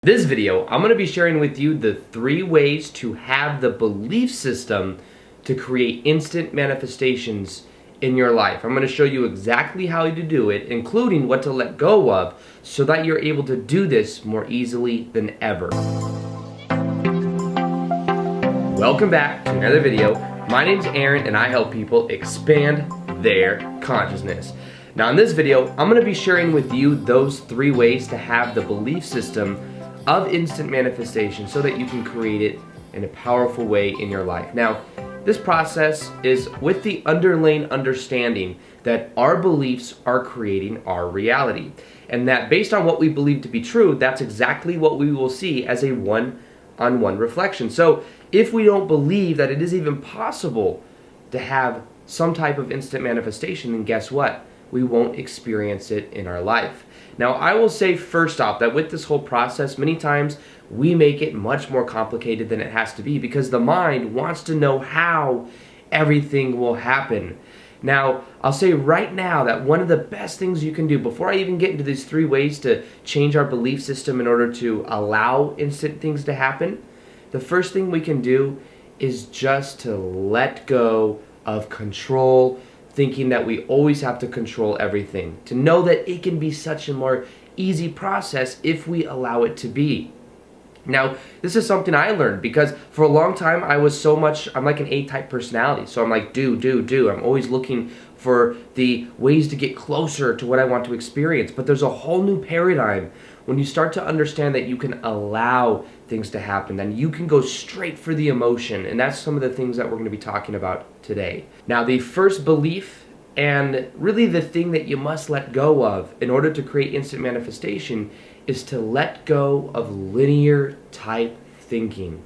This video, I'm going to be sharing with you the 3 ways to have the belief system to create instant manifestations in your life. I'm going to show you exactly how to do it, including what to let go of, so that you're able to do this more easily than ever. Welcome back to another video. My name's Aaron and I help people expand their consciousness. Now in this video, I'm going to be sharing with you those 3 ways to have the belief system of instant manifestation so that you can create it in a powerful way in your life. Now, this process is with the underlying understanding that our beliefs are creating our reality, and that based on what we believe to be true, that's exactly what we will see as a one-on-one reflection. So if we don't believe that it is even possible to have some type of instant manifestation, then guess what? We won't experience it in our life. Now, I will say first off that with this whole process, many times we make it much more complicated than it has to be because the mind wants to know how everything will happen. Now, I'll say right now that one of the best things you can do, before I even get into these 3 ways to change our belief system in order to allow instant things to happen, the first thing we can do is just to let go of control, thinking that we always have to control everything. To know that it can be such a more easy process if we allow it to be. Now, this is something I learned because for a long time I'm like an A-type personality. So I'm like, do. I'm always looking for the ways to get closer to what I want to experience. But there's a whole new paradigm when you start to understand that you can allow things to happen, then you can go straight for the emotion. And that's some of the things that we're going to be talking about today. Now, the first belief, and really the thing that you must let go of in order to create instant manifestation, is to let go of linear type thinking.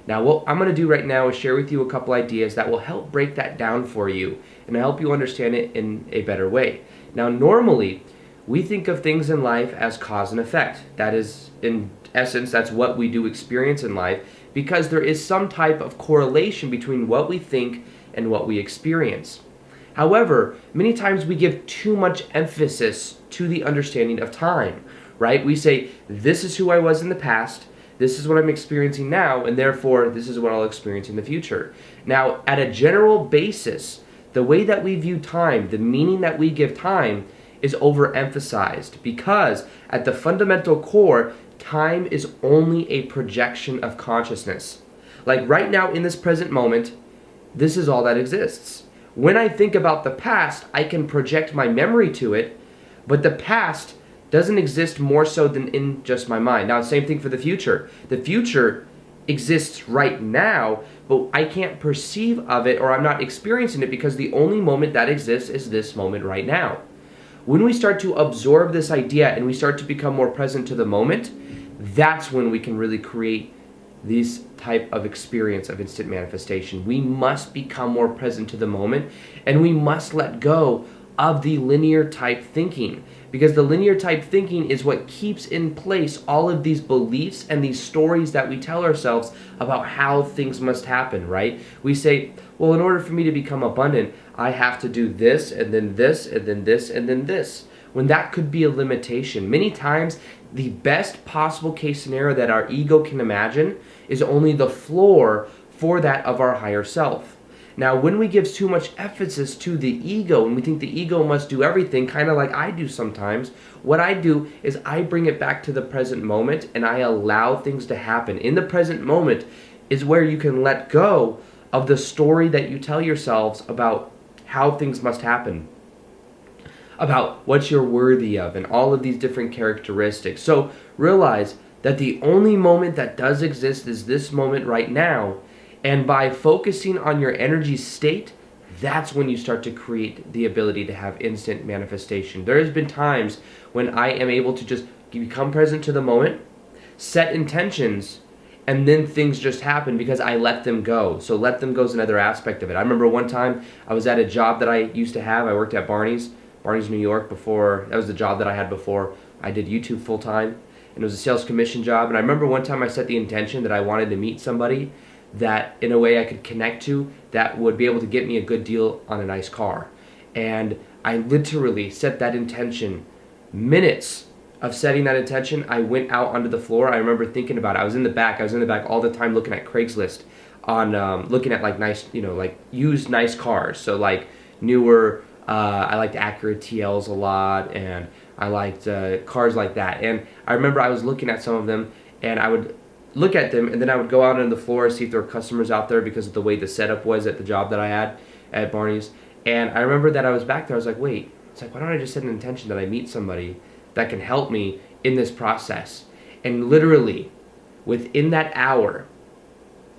Now, what I'm going to do right now is share with you a couple ideas that will help break that down for you and help you understand it in a better way. Now, normally, we think of things in life as cause and effect. That is, in essence, that's what we do experience in life because there is some type of correlation between what we think and what we experience. However, many times we give too much emphasis to the understanding of time, right? We say, this is who I was in the past, this is what I'm experiencing now, and therefore this is what I'll experience in the future. Now, at a general basis, the way that we view time, the meaning that we give time, is overemphasized because at the fundamental core, time is only a projection of consciousness. Like right now in this present moment, this is all that exists. When I think about the past, I can project my memory to it, but the past doesn't exist more so than in just my mind. Now, same thing for the future. The future exists right now, but I can't perceive of it or I'm not experiencing it because the only moment that exists is this moment right now. When we start to absorb this idea and we start to become more present to the moment, that's when we can really create this type of experience of instant manifestation. We must become more present to the moment and we must let go of the linear type thinking because the linear type thinking is what keeps in place all of these beliefs and these stories that we tell ourselves about how things must happen, right? We say, well, in order for me to become abundant, I have to do this and then this and then this and then this, when that could be a limitation. Many times, the best possible case scenario that our ego can imagine is only the floor for that of our higher self. Now, when we give too much emphasis to the ego and we think the ego must do everything, kind of like I do sometimes, what I do is I bring it back to the present moment and I allow things to happen. In the present moment is where you can let go of the story that you tell yourselves about how things must happen, about what you're worthy of, and all of these different characteristics. So realize that the only moment that does exist is this moment right now. And by focusing on your energy state, that's when you start to create the ability to have instant manifestation. There has been times when I am able to just become present to the moment, set intentions, and then things just happen because I let them go. So let them go is another aspect of it. I remember one time I was at a job that I used to have. I worked at Barney's, New York before. That was the job that I had before I did YouTube full time. And it was a sales commission job. And I remember one time I set the intention that I wanted to meet somebody that in a way I could connect to that would be able to get me a good deal on a nice car. And I literally set that intention minutes of setting that intention, I went out onto the floor. I remember thinking about it. I was in the back all the time looking at Craigslist on looking at like nice, like used nice cars. So like newer, I liked Acura TLs a lot, and I liked cars like that. And I remember I was looking at some of them, and I would look at them, and then I would go out on the floor, see if there were customers out there because of the way the setup was at the job that I had at Barney's. And I remember that I was back there. I was like, wait, it's like, why don't I just set an intention that I meet somebody that can help me in this process? And literally, within that hour,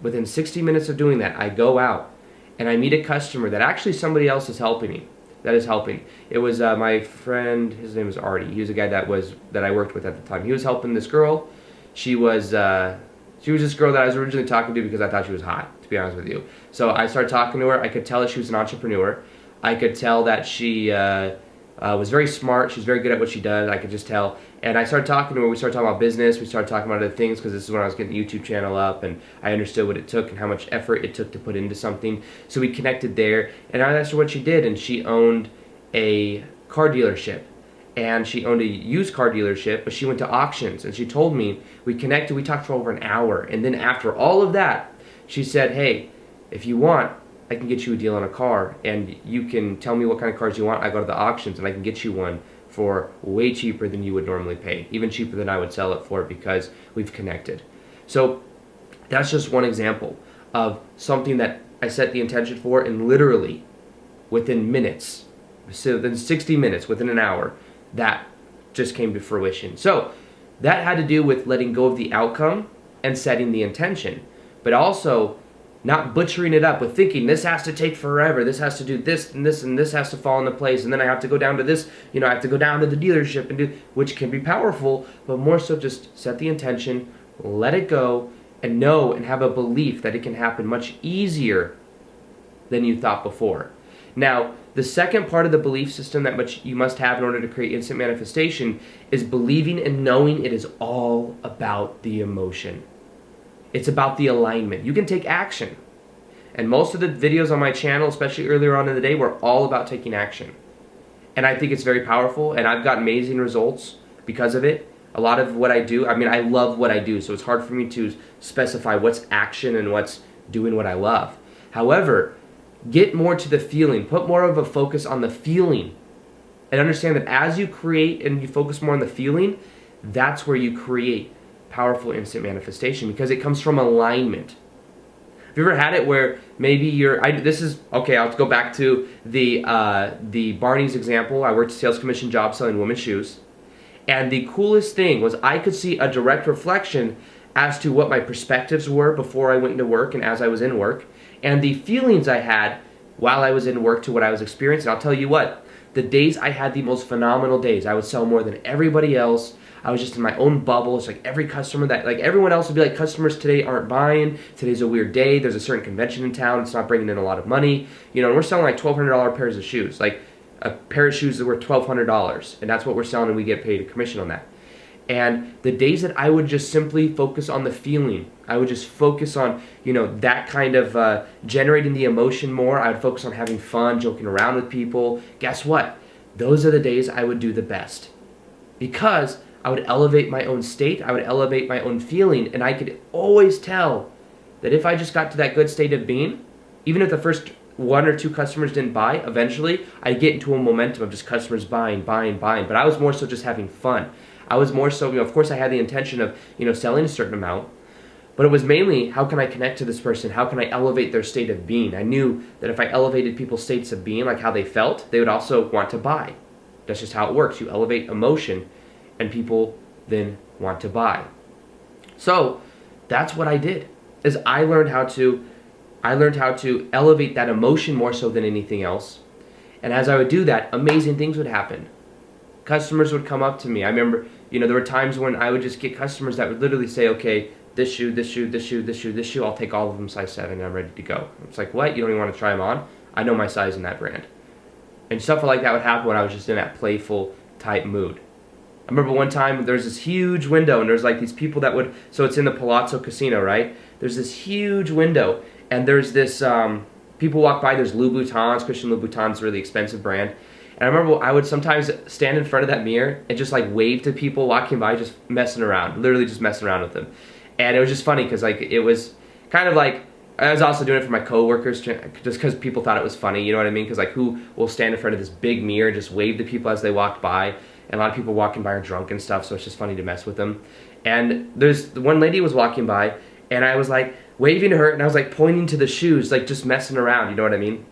within 60 minutes of doing that, I go out and I meet a customer that actually somebody else is helping me. That is helping. It was my friend, his name was Artie. He was a guy that I worked with at the time. He was helping this girl. She was this girl that I was originally talking to because I thought she was hot, to be honest with you. So I started talking to her. I could tell that she was an entrepreneur. I could tell that she was very smart. She's very good at what she does. I could just tell. And I started talking to her. We started talking about business. We started talking about other things because this is when I was getting the YouTube channel up, and I understood what it took and how much effort it took to put into something. So we connected there, and I asked her what she did, and she owned a car dealership. And she owned a used car dealership, but she went to auctions, and she told me, we connected, we talked for over an hour, and then after all of that, she said, hey, if you want, I can get you a deal on a car, and you can tell me what kind of cars you want. I go to the auctions, and I can get you one for way cheaper than you would normally pay, even cheaper than I would sell it for, because we've connected. So that's just one example of something that I set the intention for, and literally within minutes, so within 60 minutes, within an hour, that just came to fruition. So that had to do with letting go of the outcome and setting the intention, but also not butchering it up with thinking this has to take forever, this has to do this and this and this has to fall into place, and then I have to go down to this, I have to go down to the dealership and do, which can be powerful, but more so just set the intention, let it go, and know and have a belief that it can happen much easier than you thought before. Now, the second part of the belief system that you must have in order to create instant manifestation is believing and knowing it is all about the emotion. It's about the alignment. You can take action. And most of the videos on my channel, especially earlier on in the day, were all about taking action. And I think it's very powerful, and I've got amazing results because of it. A lot of what I do, I love what I do, so it's hard for me to specify what's action and what's doing what I love. However, get more to the feeling. Put more of a focus on the feeling. And understand that as you create and you focus more on the feeling, that's where you create powerful instant manifestation, because it comes from alignment. Have you ever had it where maybe I'll go back to the Barney's example. I worked a sales commission job selling women's shoes. And the coolest thing was I could see a direct reflection as to what my perspectives were before I went into work and as I was in work, and the feelings I had while I was in work to what I was experiencing. I'll tell you what, the days I had the most phenomenal days. I would sell more than everybody else. I was just in my own bubble. It's like every customer everyone else would be like, customers today aren't buying. Today's a weird day. There's a certain convention in town. It's not bringing in a lot of money. And we're selling like $1,200 pairs of shoes. Like a pair of shoes that were $1,200. And that's what we're selling, and we get paid a commission on that. And the days that I would just simply focus on the feeling, I would just focus on, that kind of generating the emotion more. I would focus on having fun, joking around with people. Guess what? Those are the days I would do the best, because I would elevate my own state, I would elevate my own feeling, and I could always tell that if I just got to that good state of being, even if the first one or two customers didn't buy, eventually I'd get into a momentum of just customers buying, but I was more so just having fun. I was more so, of course I had the intention of, selling a certain amount, but it was mainly, how can I connect to this person? How can I elevate their state of being? I knew that if I elevated people's states of being, like how they felt, they would also want to buy. That's just how it works. You elevate emotion, and people then want to buy. So that's what I did, is I learned how to elevate that emotion more so than anything else. And as I would do that, amazing things would happen. Customers would come up to me. I remember, there were times when I would just get customers that would literally say, okay, this shoe, this shoe, this shoe, this shoe, this shoe, I'll take all of them size 7 and I'm ready to go. It's like, what? You don't even want to try them on? I know my size in that brand. And stuff like that would happen when I was just in that playful type mood. I remember one time there's this huge window, and there's like these people that would, so it's in the Palazzo Casino, right? There's this huge window, and there's this, people walk by, there's Louboutins, Christian Louboutin's a really expensive brand, And I remember I would sometimes stand in front of that mirror and just like wave to people walking by, just messing around, literally just messing around with them. And it was just funny because like it was kind of like, I was also doing it for my coworkers just because people thought it was funny, you know what I mean? Because like who will stand in front of this big mirror and just wave to people as they walked by? And a lot of people walking by are drunk and stuff, so it's just funny to mess with them. And there's one lady was walking by, and I was like waving to her, and I was like pointing to the shoes, like just messing around, you know what I mean?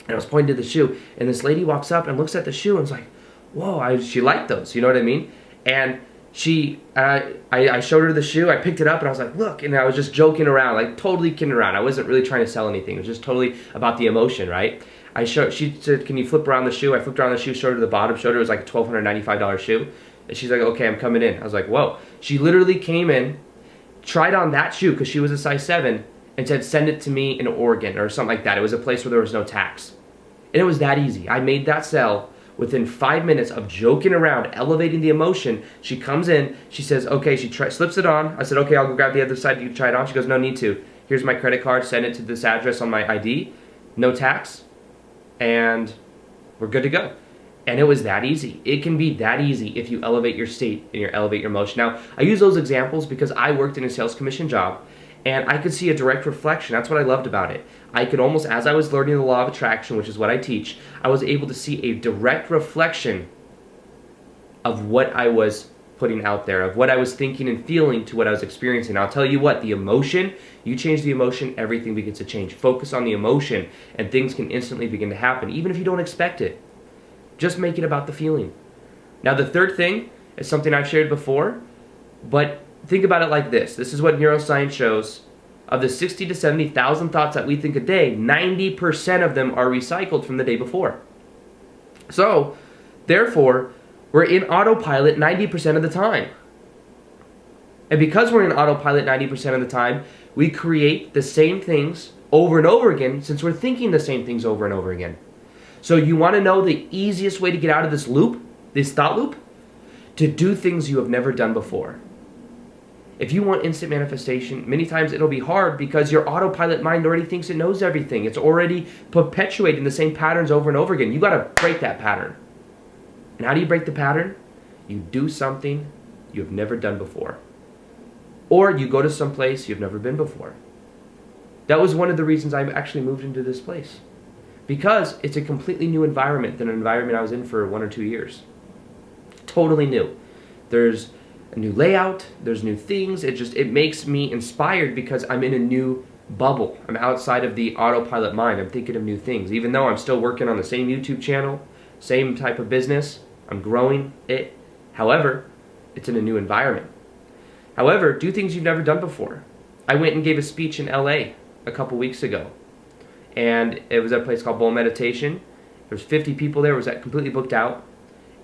And I was pointing to the shoe, and this lady walks up and looks at the shoe and was like, whoa, she liked those, you know what I mean? And I showed her the shoe, I picked it up, and I was like, look, and I was just joking around, like totally kidding around. I wasn't really trying to sell anything. It was just totally about the emotion, right? She said, can you flip around the shoe? I flipped around the shoe, showed her the bottom, showed her it was like a $1,295 shoe. And she's like, okay, I'm coming in. I was like, whoa. She literally came in, tried on that shoe, because she was a size 7, and said, send it to me in Oregon, or something like that. It was a place where there was no tax. And it was that easy. I made that sell within 5 minutes of joking around, elevating the emotion. She comes in, she says, okay, slips it on. I said, okay, I'll go grab the other side, you try it on. She goes, no need to. Here's my credit card, send it to this address on my ID, no tax, and we're good to go. And it was that easy. It can be that easy if you elevate your state and you elevate your emotion. Now, I use those examples because I worked in a sales commission job, and I could see a direct reflection. That's what I loved about it. I could almost, as I was learning the law of attraction, which is what I teach, I was able to see a direct reflection of what I was putting out there, of what I was thinking and feeling to what I was experiencing. I'll tell you what, the emotion, you change the emotion, everything begins to change. Focus on the emotion, and things can instantly begin to happen, even if you don't expect it. Just make it about the feeling. Now, the third thing is something I've shared before, but think about it like this. This is what neuroscience shows. Of the 60 to 70,000 thoughts that we think a day, 90% of them are recycled from the day before. So, therefore, we're in autopilot 90% of the time. And because we're in autopilot 90% of the time, we create the same things over and over again since we're thinking the same things over and over again. So you want to know the easiest way to get out of this loop, this thought loop? To do things you have never done before. If you want instant manifestation, many times it'll be hard because your autopilot mind already thinks it knows everything. It's already perpetuating the same patterns over and over again. You got to break that pattern. And how do you break the pattern? You do something you have never done before. Or you go to some place you've never been before. That was one of the reasons I actually moved into this place. Because it's a completely new environment than an environment I was in for 1 or 2 years. Totally new. There's a new layout, there's new things. It makes me inspired because I'm in a new bubble. I'm outside of the autopilot mind. I'm thinking of new things. Even though I'm still working on the same YouTube channel, same type of business, I'm growing it. However, it's in a new environment. However, do things you've never done before. I went and gave a speech in LA a couple weeks ago. And it was at a place called Meditation. There was 50 people there. It was completely booked out.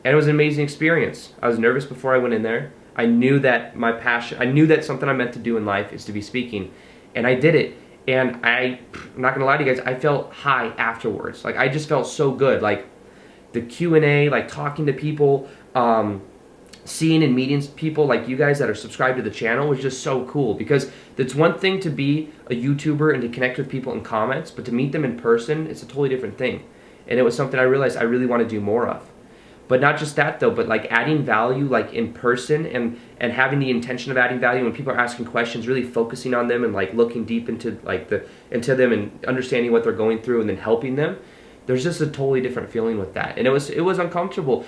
And it was an amazing experience. I was nervous before I went in there. I knew that my passion, I knew that something I meant to do in life is to be speaking. And I did it. And I'm not going to lie to you guys, I felt high afterwards. Like, I just felt so good. Like, the Q&A, like talking to people, seeing and meeting people like you guys that are subscribed to the channel was just so cool. Because it's one thing to be a YouTuber and to connect with people in comments, but to meet them in person, it's a totally different thing. And it was something I realized I really want to do more of. But not just that though, but like adding value like in person and having the intention of adding value when people are asking questions, really focusing on them and like looking deep into into them and understanding what they're going through and then helping them. There's just a totally different feeling with that. And it was uncomfortable.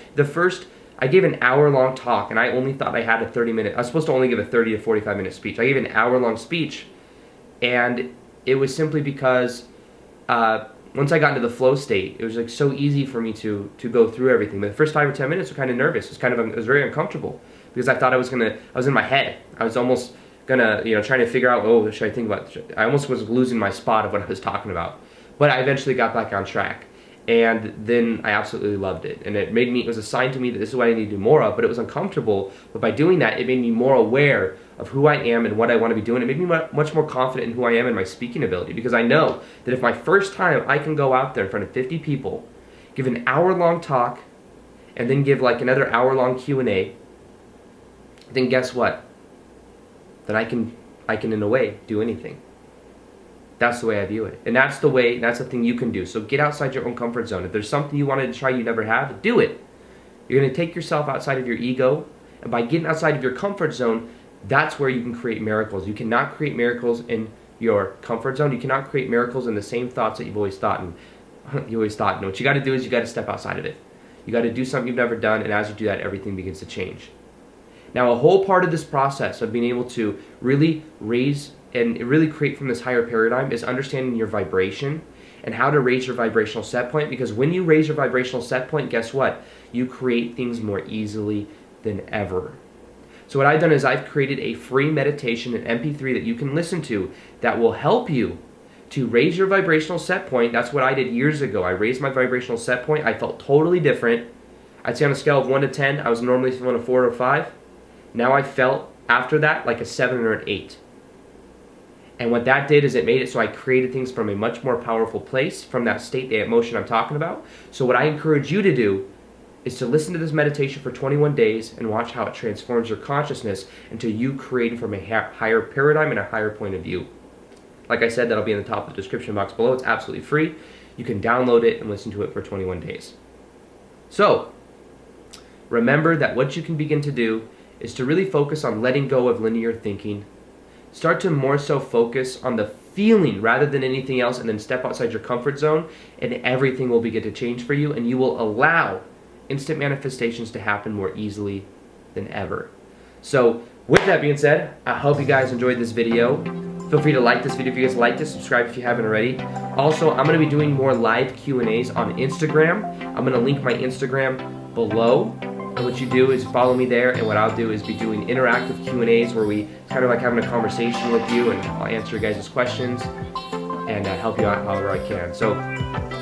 I gave an hour-long talk, and I only thought I had a 30-minute. I was supposed to only give a 30 to 45-minute speech. I gave an hour-long speech, and it was simply because once I got into the flow state, it was like so easy for me to go through everything. But the first 5 or 10 minutes were kind of nervous. It was very uncomfortable because I thought I was in my head. I was almost gonna, trying to figure out, what should I think about? I almost was losing my spot of what I was talking about. But I eventually got back on track. And then I absolutely loved it. And it was a sign to me that this is what I need to do more of, but it was uncomfortable. But by doing that, it made me more aware of who I am and what I want to be doing. It made me much more confident in who I am and my speaking ability. Because I know that if my first time I can go out there in front of 50 people, give an hour-long talk, and then give like another hour-long Q&A, then guess what? Then I can in a way do anything. That's the way I view it. And that's the thing you can do. So get outside your own comfort zone. If there's something you wanted to try you never have, do it. You're going to take yourself outside of your ego, and by getting outside of your comfort zone, that's where you can create miracles. You cannot create miracles in your comfort zone. You cannot create miracles in the same thoughts that you've always thought. And what you got to do is you got to step outside of it. You got to do something you've never done, and as you do that, everything begins to change. Now, a whole part of this process of being able to really raise and really create from this higher paradigm is understanding your vibration and how to raise your vibrational set point, because when you raise your vibrational set point, guess what? You create things more easily than ever. So what I've done is I've created a free meditation in MP3 that you can listen to that will help you to raise your vibrational set point. That's what I did years ago. I raised my vibrational set point. I felt totally different. I'd say on a scale of 1 to 10, I was normally feeling a 4 or 5. Now I felt after that like a 7 or an 8. And what that did is it made it so I created things from a much more powerful place, from that state, the emotion I'm talking about. So what I encourage you to do is to listen to this meditation for 21 days and watch how it transforms your consciousness into you creating from a higher paradigm and a higher point of view. Like I said, that'll be in the top of the description box below. It's absolutely free. You can download it and listen to it for 21 days. So, remember that what you can begin to do is to really focus on letting go of linear thinking. Start to more so focus on the feeling rather than anything else, and then step outside your comfort zone, and everything will begin to change for you, and you will allow instant manifestations to happen more easily than ever. So, with that being said, I hope you guys enjoyed this video. Feel free to like this video if you guys liked it, subscribe if you haven't already. Also, I'm going to be doing more live Q&As on Instagram. I'm going to link my Instagram below. And what you do is follow me there, and what I'll do is be doing interactive Q&As where we kind of like having a conversation with you, and I'll answer your guys' questions and help you out however I can. So,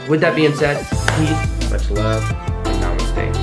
with that being said, peace, much love.